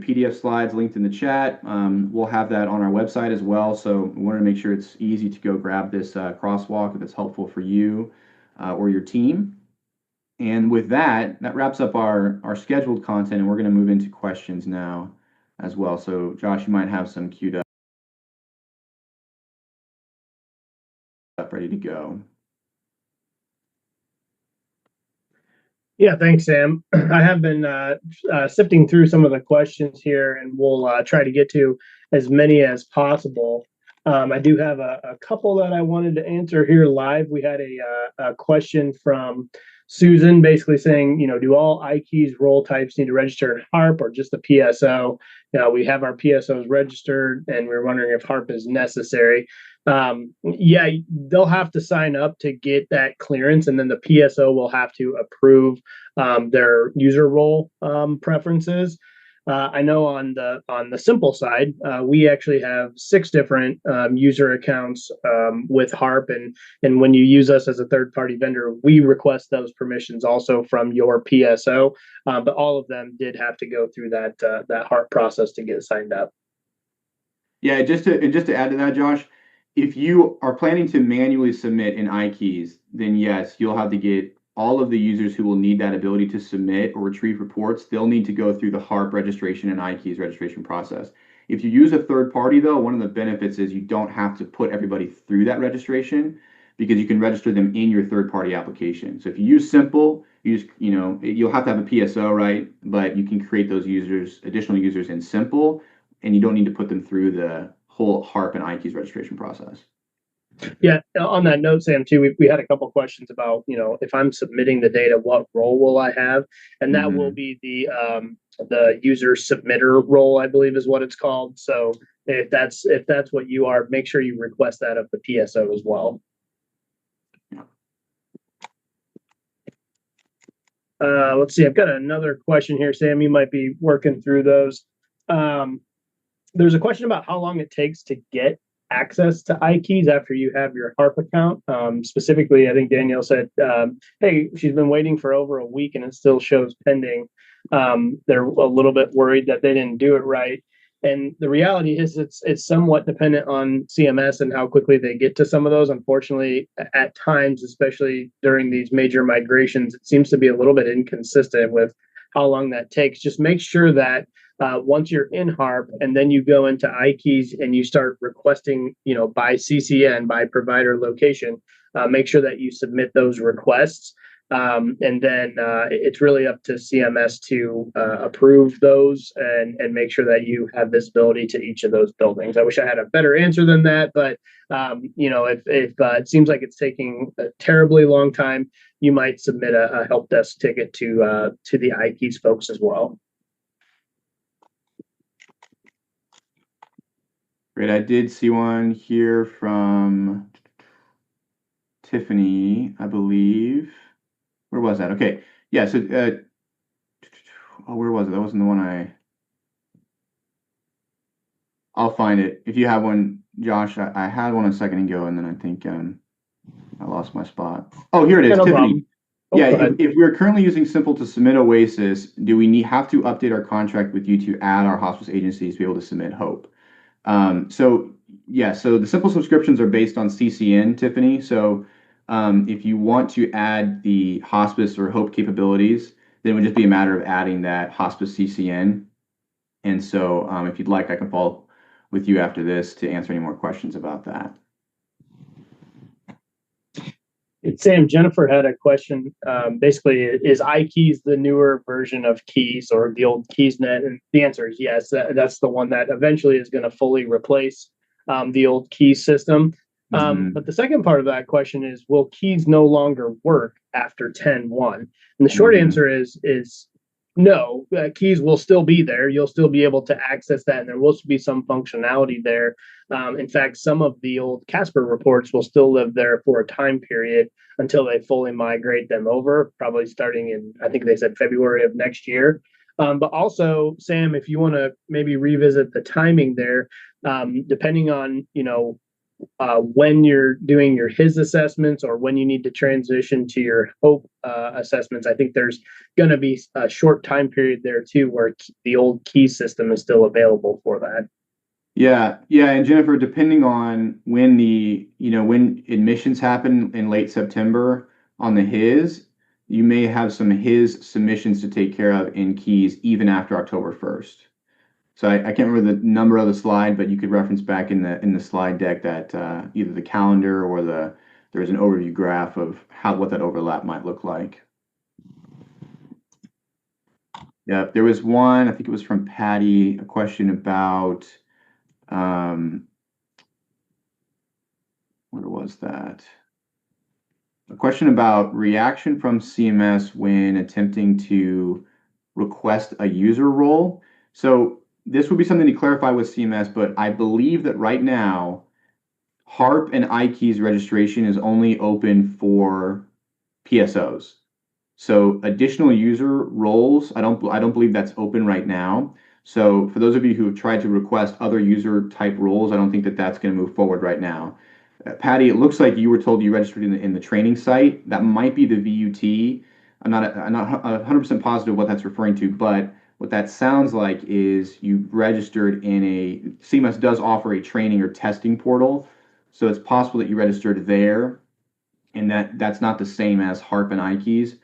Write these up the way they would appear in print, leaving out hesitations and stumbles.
PDF slides linked in the chat. We'll have that on our website as well. So we wanted to make sure it's easy to go grab this crosswalk if it's helpful for you or your team. And with that, that wraps up our scheduled content, and we're going to move into questions now as well. So Josh, you might have some queued up ready to go. Yeah, thanks, Sam. I have been sifting through some of the questions here, and we'll try to get to as many as possible. I do have a couple that I wanted to answer here live. We had a question from Susan basically saying, do all iQIES role types need to register in HARP or just the PSO? We have our PSOs registered, and we're wondering if HARP is necessary. Yeah, they'll have to sign up to get that clearance, and then the PSO will have to approve their user role preferences. I know on the simple side, we actually have 6 different user accounts with HARP, and when you use us as a third-party vendor, we request those permissions also from your PSO. But all of them did have to go through that HARP process to get signed up. Yeah, just to add to that, Josh, if you are planning to manually submit in iQIES, then yes, you'll have to get all of the users who will need that ability to submit or retrieve reports. They'll need to go through the HARP registration and iQIES registration process. If you use a third party, though, one of the benefits is you don't have to put everybody through that registration because you can register them in your third party application. So if you use Simple, you'll have to have a PSO, right? But you can create those users, additional users in Simple, and you don't need to put them through the whole HARP and iQIES registration process. Yeah, on that note, Sam, too, we had a couple questions about, if I'm submitting the data, what role will I have? And that will be the user submitter role, I believe is what it's called. So if that's what you are, make sure you request that of the PSO as well. Let's see, I've got another question here, Sam. You might be working through those. There's a question about how long it takes to get access to iQIES after you have your HARP account. Specifically, I think Danielle said, hey, she's been waiting for over a week and it still shows pending. They're a little bit worried that they didn't do it right. And the reality is it's somewhat dependent on CMS and how quickly they get to some of those. Unfortunately, at times, especially during these major migrations, it seems to be a little bit inconsistent with how long that takes. Just make sure that once you're in HARP and then you go into iQIES and you start requesting, by CCN, by provider location, make sure that you submit those requests. And then it's really up to CMS to approve those and make sure that you have visibility to each of those buildings. I wish I had a better answer than that, but if it seems like it's taking a terribly long time, you might submit a help desk ticket to the iQIES folks as well. Great. I did see one here from Tiffany, I believe. Where was that? Okay. Yeah. So, where was it? That wasn't the one I'll find it. If you have one, Josh, I had one a second ago, and then I think I lost my spot. Oh, here it is, Tiffany. Yeah, if we're currently using Simple to submit OASIS, do we have to update our contract with you to add our hospice agencies to be able to submit HOPE? So the Simple subscriptions are based on CCN, Tiffany. So if you want to add the hospice or HOPE capabilities, then it would just be a matter of adding that hospice CCN. And so if you'd like, I can follow with you after this to answer any more questions about that. Sam, Jennifer had a question. Basically, is iQIES the newer version of Keys or the old KeysNet? And the answer is yes. That's the one that eventually is going to fully replace the old Keys system. But the second part of that question is, will Keys no longer work after 10.1? And the short answer is no. Keys will still be there. You'll still be able to access that, and there will be some functionality there. In fact, some of the old Casper reports will still live there for a time period until they fully migrate them over, probably starting in, I think they said February of next year. But also, Sam, if you want to maybe revisit the timing there, depending on, when you're doing your HIS assessments or when you need to transition to your HOPE assessments. I think there's going to be a short time period there too where the old key system is still available for that. Yeah, yeah, and Jennifer, depending on when when admissions happen in late September on the HIS, you may have some HIS submissions to take care of in keys even after October 1st. So I can't remember the number of the slide, but you could reference back in the slide deck that either the calendar or there's an overview graph of what that overlap might look like. Yeah, there was one, I think it was from Patty, a question about where was that? A question about reaction from CMS when attempting to request a user role. So this would be something to clarify with CMS, but I believe that right now, HARP and iQIES registration is only open for PSOs. So additional user roles, I don't believe that's open right now. So for those of you who have tried to request other user type roles, I don't think that that's going to move forward right now. Patty, it looks like you were told you registered in the training site. That might be the VUT. I'm not 100% positive what that's referring to, but what that sounds like is you registered in CMS does offer a training or testing portal. So it's possible that you registered there, and that's not the same as HARP and iQIES.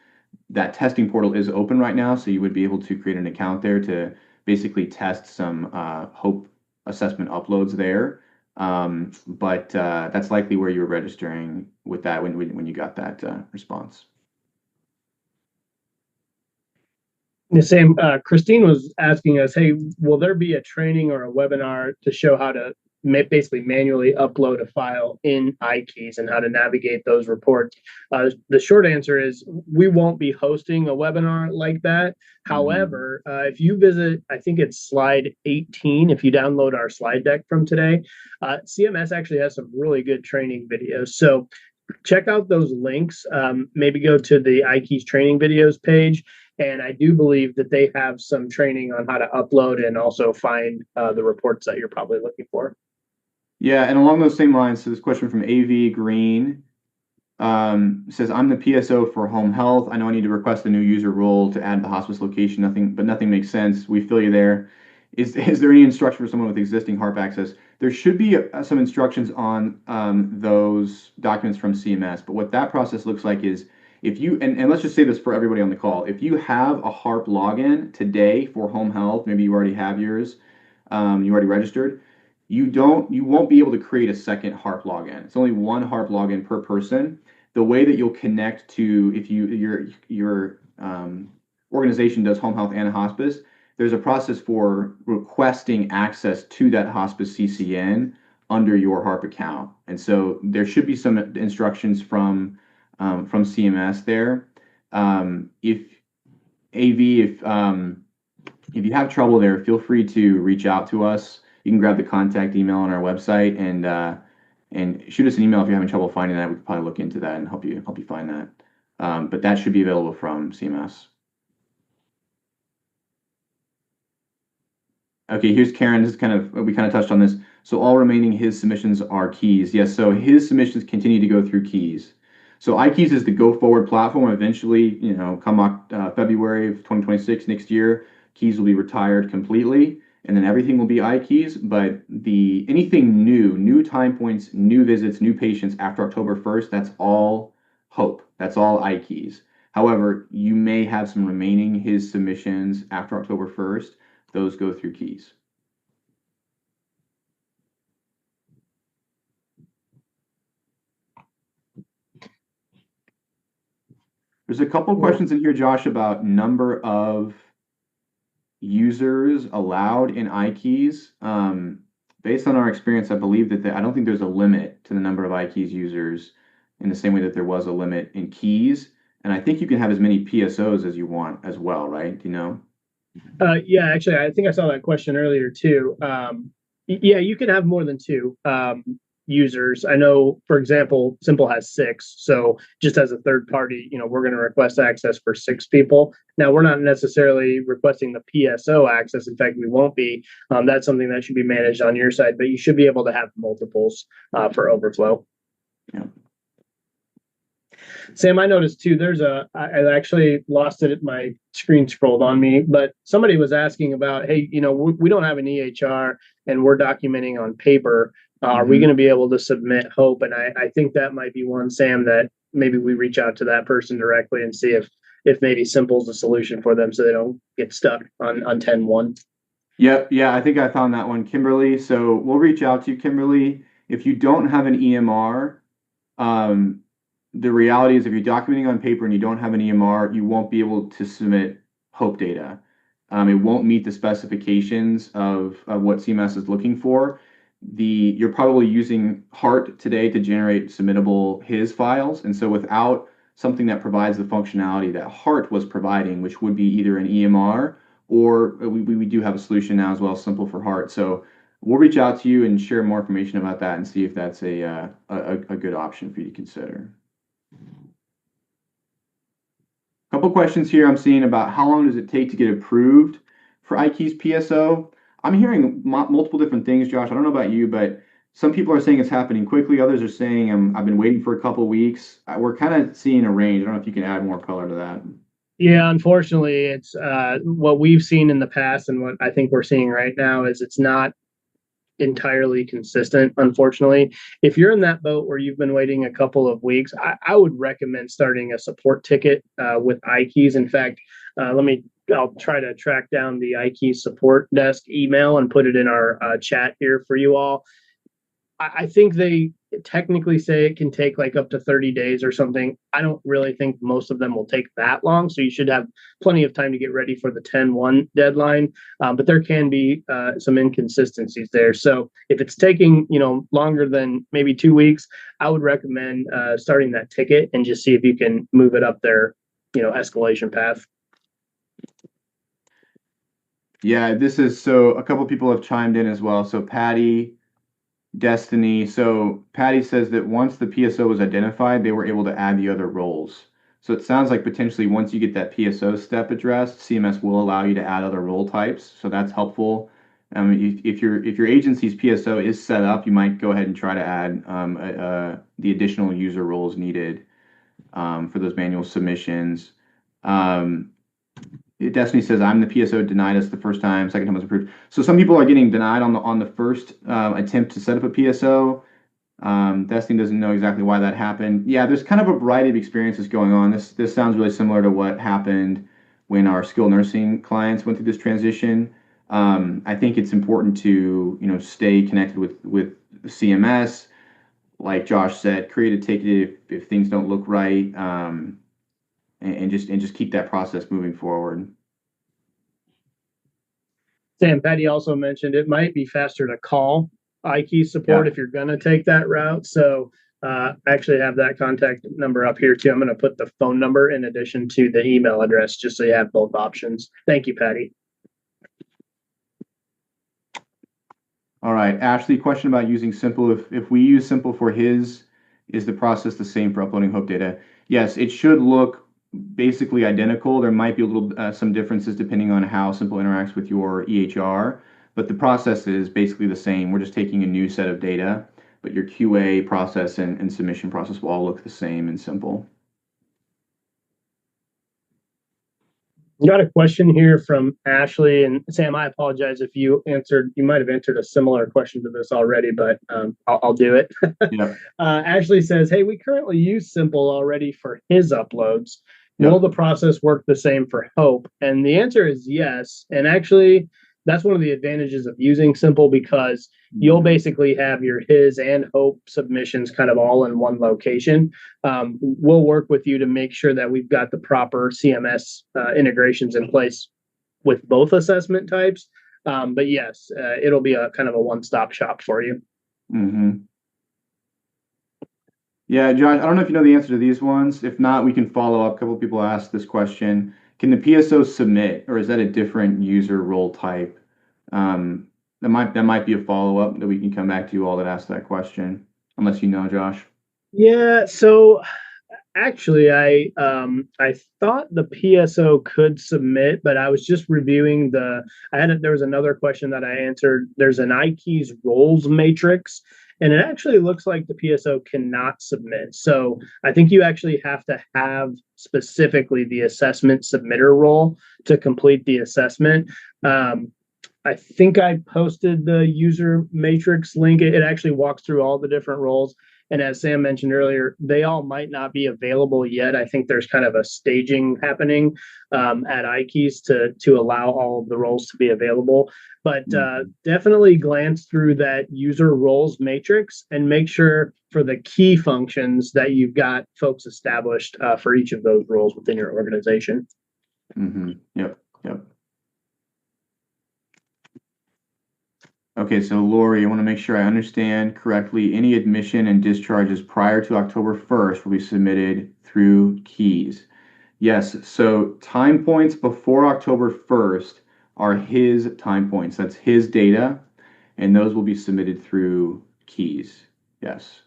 That testing portal is open right now, so you would be able to create an account there to basically test some HOPE assessment uploads there. But that's likely where you were registering with that when you got that response. The same, Christine was asking us, hey, will there be a training or a webinar to show how to basically manually upload a file in iQIES and how to navigate those reports? The short answer is we won't be hosting a webinar like that. However, if you visit, I think it's slide 18, if you download our slide deck from today, CMS actually has some really good training videos. So check out those links. Maybe go to the iQIES training videos page. And I do believe that they have some training on how to upload and also find the reports that you're probably looking for. Yeah, and along those same lines, so this question from AV Green says, I'm the PSO for home health. I know I need to request a new user role to add the hospice location. Nothing makes sense. We feel you there. Is there any instruction for someone with existing HARP access? There should be some instructions on those documents from CMS. But what that process looks like is if you, and let's just say this for everybody on the call, if you have a HARP login today for home health, maybe you already have yours, you already registered, you won't be able to create a second HARP login. It's only one HARP login per person. The way that you'll connect to, if your organization does home health and hospice, there's a process for requesting access to that hospice CCN under your HARP account. And so there should be some instructions from CMS there. If you have trouble there, feel free to reach out to us. You can grab the contact email on our website and shoot us an email if you're having trouble finding that. We could probably look into that and help you find that. But that should be available from CMS. Okay, here's Karen. We kind of touched on this. So all remaining HIS submissions are keys. Yes, so HIS submissions continue to go through keys. So iQIES is the go forward platform. Eventually, come February of 2026 next year, keys will be retired completely, and then everything will be iQIES. But anything new time points, new visits, new patients after October 1st, that's all HOPE. That's all iQIES. However, you may have some remaining HIS submissions after October 1st. Those go through keys. There's a couple questions in here, Josh, about number of users allowed in iQIES. Based on our experience, I believe that I don't think there's a limit to the number of iQIES users in the same way that there was a limit in keys. And I think you can have as many PSOs as you want as well, right? Do you know? Yeah, actually, I think I saw that question earlier too. Yeah, you can have more than two. users. I know, for example, Simple has six. So just as a third party, we're going to request access for six people. Now, we're not necessarily requesting the PSO access. In fact, we won't be. That's something that should be managed on your side, but you should be able to have multiples for overflow. Yeah. Sam, I noticed too, I actually lost it, my screen scrolled on me, but somebody was asking about, hey, we don't have an EHR and we're documenting on paper. Are we going to be able to submit HOPE? And I think that might be one, Sam, that maybe we reach out to that person directly and see if maybe Simple's a solution for them so they don't get stuck on 10.1. Yep. Yeah, I think I found that one, Kimberly. So we'll reach out to you, Kimberly. If you don't have an EMR, the reality is if you're documenting on paper and you don't have an EMR, you won't be able to submit HOPE data. It won't meet the specifications of what CMS is looking for. You're probably using HART today to generate submittable HIS files. And so without something that provides the functionality that HART was providing, which would be either an EMR or we do have a solution now as well, Simple for HART. So we'll reach out to you and share more information about that and see if that's a good option for you to consider. Couple questions here I'm seeing about how long does it take to get approved for iQIES PSO? I'm hearing multiple different things, Josh. I don't know about you, but some people are saying it's happening quickly. Others are saying I've been waiting for a couple of weeks. We're kind of seeing a range. I don't know if you can add more color to that. Yeah, unfortunately, it's what we've seen in the past and what I think we're seeing right now is it's not entirely consistent, unfortunately. If you're in that boat where you've been waiting a couple of weeks, I would recommend starting a support ticket with iQIES. In fact, I'll try to track down the iQIES support desk email and put it in our chat here for you all. I think they technically say it can take like up to 30 days or something. I don't really think most of them will take that long. So you should have plenty of time to get ready for the 10.1 deadline. But there can be some inconsistencies there. So if it's taking, longer than maybe 2 weeks, I would recommend starting that ticket and just see if you can move it up their, escalation path. Yeah, this is so a couple people have chimed in as well. So Patty, Destiny. So Patty says that once the PSO was identified, they were able to add the other roles. So it sounds like potentially once you get that PSO step addressed, CMS will allow you to add other role types. So that's helpful. If your agency's PSO is set up, you might go ahead and try to add the additional user roles needed for those manual submissions. Destiny says, I'm the PSO, denied us the first time, second time was approved. So some people are getting denied on the first attempt to set up a PSO. Destiny doesn't know exactly why that happened. Yeah, there's kind of a variety of experiences going on. This sounds really similar to what happened when our skilled nursing clients went through this transition. I think it's important to stay connected with CMS. Like Josh said, create a ticket if things don't look right. And just keep that process moving forward. Sam, Patty also mentioned it might be faster to call iQIES support if you're going to take that route. So I actually have that contact number up here too. I'm going to put the phone number in addition to the email address just so you have both options. Thank you, Patty. All right, Ashley, question about using Simple. If we use Simple for HIS, is the process the same for uploading HOPE data? Yes, it should look basically identical. There might be a little some differences depending on how Simple interacts with your EHR, but the process is basically the same. We're just taking a new set of data, but your QA process and submission process will all look the same in Simple. Got a question here from Ashley, and Sam, I apologize if you might have answered a similar question to this already, but I'll do it. Yep. Ashley says, hey, we currently use Simple already for HIS uploads. Yep. Will the process work the same for HOPE? And the answer is yes. And actually, that's one of the advantages of using Simple because you'll basically have your HIS and HOPE submissions kind of all in one location. We'll work with you to make sure that we've got the proper CMS integrations in place with both assessment types. But yes, it'll be a kind of a one-stop shop for you. Mm-hmm. Yeah, Josh, I don't know if you know the answer to these ones. If not, we can follow up. A couple of people asked this question. Can the PSO submit, or is that a different user role type? That might be a follow-up that we can come back to you all that asked that question. unless you know, Josh. Yeah, so actually, I thought the PSO could submit, but I was just reviewing there was another question that I answered. There's an iQIES roles matrix, and it actually looks like the PSO cannot submit. So I think you actually have to have specifically the assessment submitter role to complete the assessment. Um, I think I posted the user matrix link. It actually walks through all the different roles. And as Sam mentioned earlier, they all might not be available yet. I think there's kind of a staging happening at iQIES to allow all of the roles to be available. But Mhm. definitely glance through that user roles matrix and make sure for the key functions that you've got folks established for each of those roles within your organization. Yep. Yep. Okay, so Lori, I want to make sure I understand correctly. Any admission and discharges prior to October 1st will be submitted through keys. Yes, so time points before October 1st are his time points. That's his data, and those will be submitted through keys. Yes.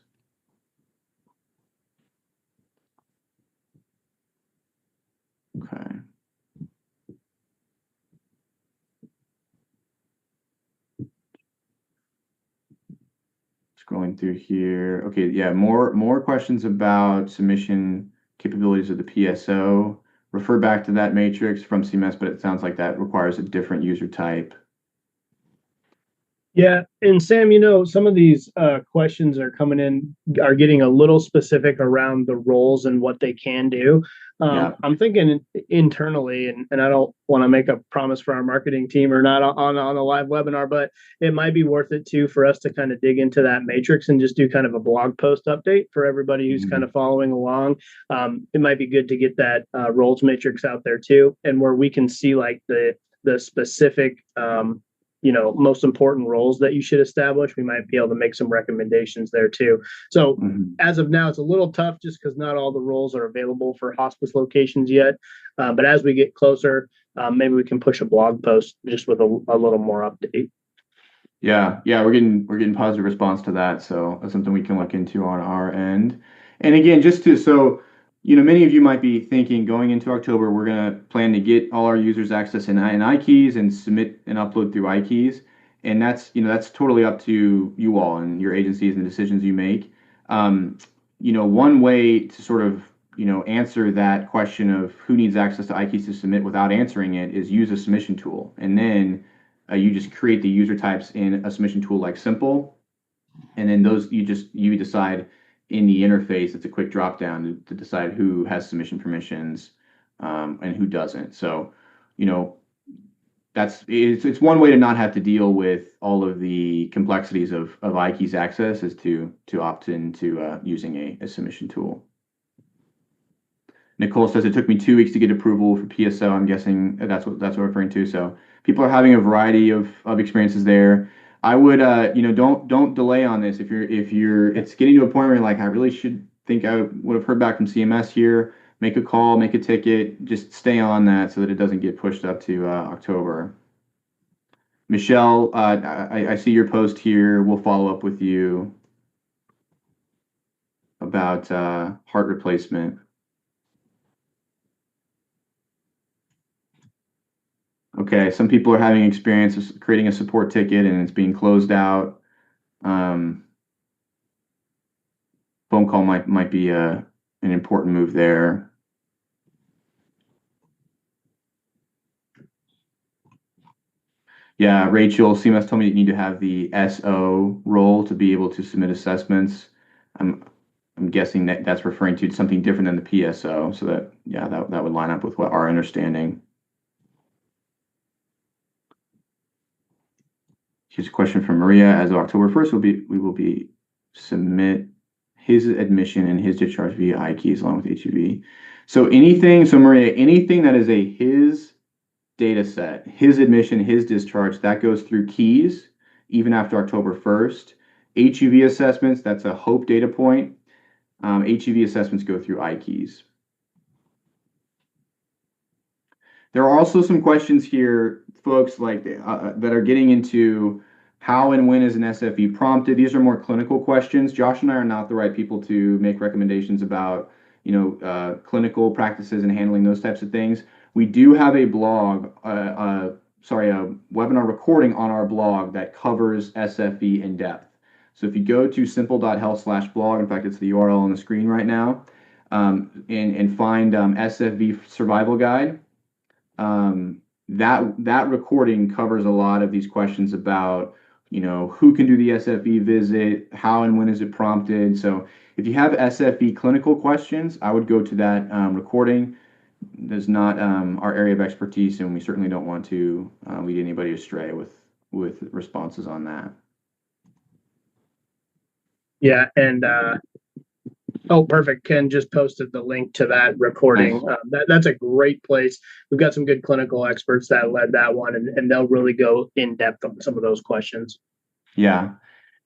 Okay. Scrolling through here. Okay, yeah, more questions about submission capabilities of the PSO. Refer back to that matrix from CMS, but it sounds like that requires a different user type. Yeah, and Sam, some of these questions are getting a little specific around the roles and what they can do. Yeah. I'm thinking internally, and I don't want to make a promise for our marketing team or not on a live webinar, but it might be worth it too for us to kind of dig into that matrix and just do kind of a blog post update for everybody who's kind Mhm. of following along. It might be good to get that roles matrix out there too, and where we can see like the specific most important roles that you should establish. We might be able to make some recommendations there too. So Mhm. as of now, it's a little tough just because not all the roles are available for hospice locations yet. But as we get closer, maybe we can push a blog post just with a little more update. Yeah, yeah, we're getting positive response to that, so that's something we can look into on our end. And again, many of you might be thinking going into October, we're gonna plan to get all our users access in iKeys and submit and upload through iKeys, and that's totally up to you all and your agencies and the decisions you make. Um, one way to sort of answer that question of who needs access to iKeys to submit without answering it is use a submission tool, and then you just create the user types in a submission tool like Simple, and then those you decide in the interface. It's a quick drop down to decide who has submission permissions and who doesn't. So, you know, it's one way to not have to deal with all of the complexities of iKeys access is to opt into using a submission tool. Nicole says it took me 2 weeks to get approval for PSO. I'm guessing that's what we're referring to. So people are having a variety of experiences there. I would don't delay on this if you're it's getting to a point where you're like I really should think I would have heard back from CMS here. Make a call, make a ticket, just stay on that so that it doesn't get pushed up to October. Michelle, I see your post here. We'll follow up with you about heart replacement. Okay, some people are having experience creating a support ticket and it's being closed out. Um, phone call might be an important move there. Yeah, Rachel, CMS told me you need to have the SO role to be able to submit assessments. I'm I'm guessing that's referring to something different than the PSO. So that would line up with what our understanding. Here's a question from Maria. As of October 1st, we will be submit his admission and his discharge via iKeys along with HUV. So Maria, anything that is a his data set, his admission, his discharge, that goes through keys even after October 1st. HUV assessments, that's a hope data point. HUV assessments go through iKeys. There are also some questions here, folks, like that are getting into How and when is an SFE prompted? These are more clinical questions. Josh and I are not the right people to make recommendations about, clinical practices and handling those types of things. We do have a blog, a webinar recording on our blog that covers SFE in depth. So if you go to simple.health/blog, in fact, it's the URL on the screen right now, and find SFE survival guide. That recording covers a lot of these questions about, who can do the SFE visit, how and when is it prompted. So if you have SFE clinical questions, I would go to that recording. That's not our area of expertise, and we certainly don't want to lead anybody astray with responses on that. Yeah, and oh, perfect. Ken just posted the link to that recording. Nice. That's a great place. We've got some good clinical experts that led that one, and they'll really go in depth on some of those questions. Yeah.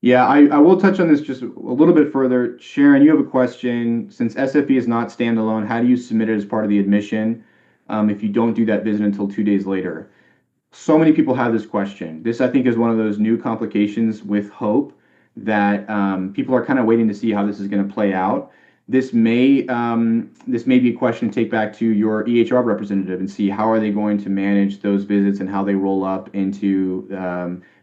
Yeah, I will touch on this just a little bit further. Sharon, you have a question. Since SFE is not standalone, how do you submit it as part of the admission if you don't do that visit until 2 days later? So many people have this question. This, I think, is one of those new complications with hope that people are kind of waiting to see how this is going to play out. This may be a question to take back to your EHR representative and see how are they going to manage those visits and how they roll up into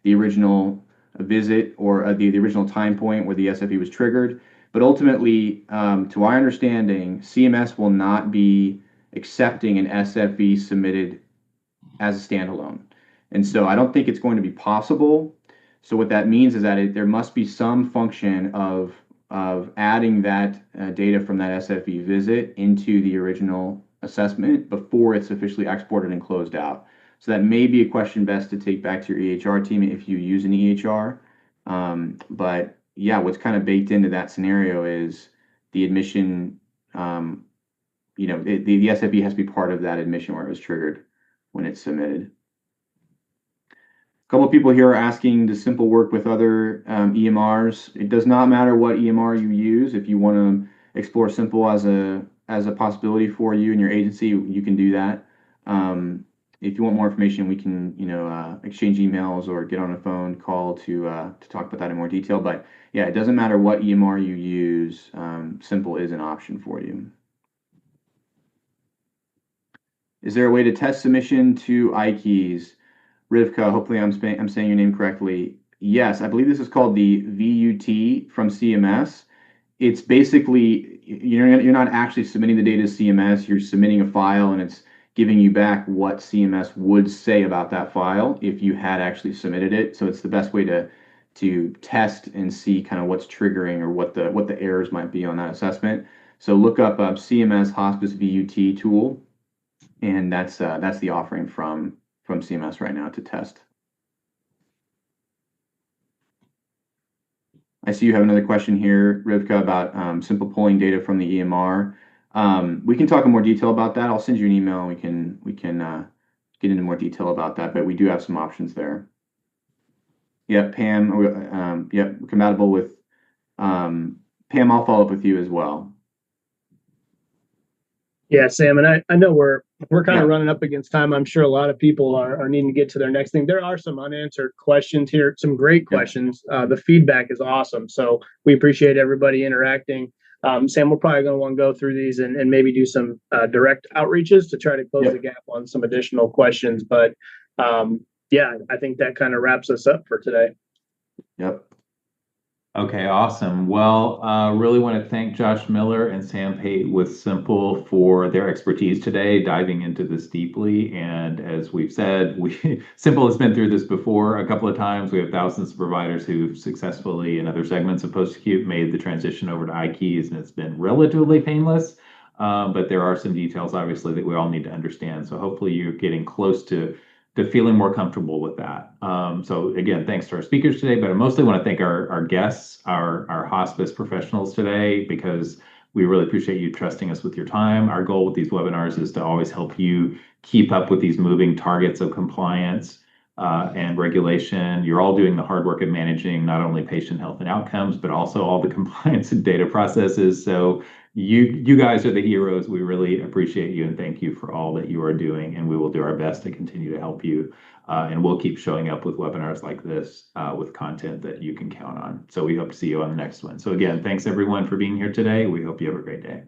the original visit or the original time point where the SFE was triggered. But ultimately, to our understanding, CMS will not be accepting an SFE submitted as a standalone. And so I don't think it's going to be possible. So what that means is that there must be some function of adding that data from that SFE visit into the original assessment before it's officially exported and closed out. So that may be a question best to take back to your EHR team if you use an EHR. But yeah, what's kind of baked into that scenario is the admission, the SFE has to be part of that admission where it was triggered when it's submitted. A couple of people here are asking, does Simple work with other EMRs? It does not matter what EMR you use. If you want to explore Simple as a possibility for you and your agency, you can do that. If you want more information, we can exchange emails or get on a phone call to talk about that in more detail. But yeah, it doesn't matter what EMR you use. Simple is an option for you. Is there a way to test submission to iQIES? Rivka, hopefully I'm saying your name correctly. Yes, I believe this is called the VUT from CMS. It's basically, you're not actually submitting the data to CMS, you're submitting a file and it's giving you back what CMS would say about that file if you had actually submitted it. So it's the best way to test and see kind of what's triggering or what the errors might be on that assessment. So look up CMS Hospice VUT tool, and that's the offering from CMS right now to test. I see you have another question here, Rivka, about simple pulling data from the EMR. We can talk in more detail about that. I'll send you an email and we can get into more detail about that, but we do have some options there. Yep, Pam, yep, compatible with Pam, I'll follow up with you as well. Yeah, Sam, and I know we're kind of running up against time. I'm sure a lot of people are needing to get to their next thing. There are some unanswered questions here, some great questions. The feedback is awesome, so we appreciate everybody interacting. Sam, we're probably going to want to go through these and maybe do some direct outreaches to try to close the gap on some additional questions. But yeah, I think that kind of wraps us up for today. Yep. Okay, awesome. Well, really want to thank Josh Miller and Sam Pate with Simple for their expertise today, diving into this deeply. And as we've said, Simple has been through this before a couple of times. We have thousands of providers who've successfully, in other segments of post-acute, made the transition over to iQIES, and it's been relatively painless. But there are some details, obviously, that we all need to understand. So hopefully you're getting close to feeling more comfortable with that. So again, thanks to our speakers today, but I mostly want to thank our guests, our hospice professionals today, because we really appreciate you trusting us with your time. Our goal with these webinars is to always help you keep up with these moving targets of compliance and regulation. You're all doing the hard work of managing not only patient health and outcomes, but also all the compliance and data processes. So you guys are the heroes. We really appreciate you and thank you for all that you are doing. And we will do our best to continue to help you. And we'll keep showing up with webinars like this with content that you can count on. So we hope to see you on the next one. So again, thanks everyone for being here today. We hope you have a great day.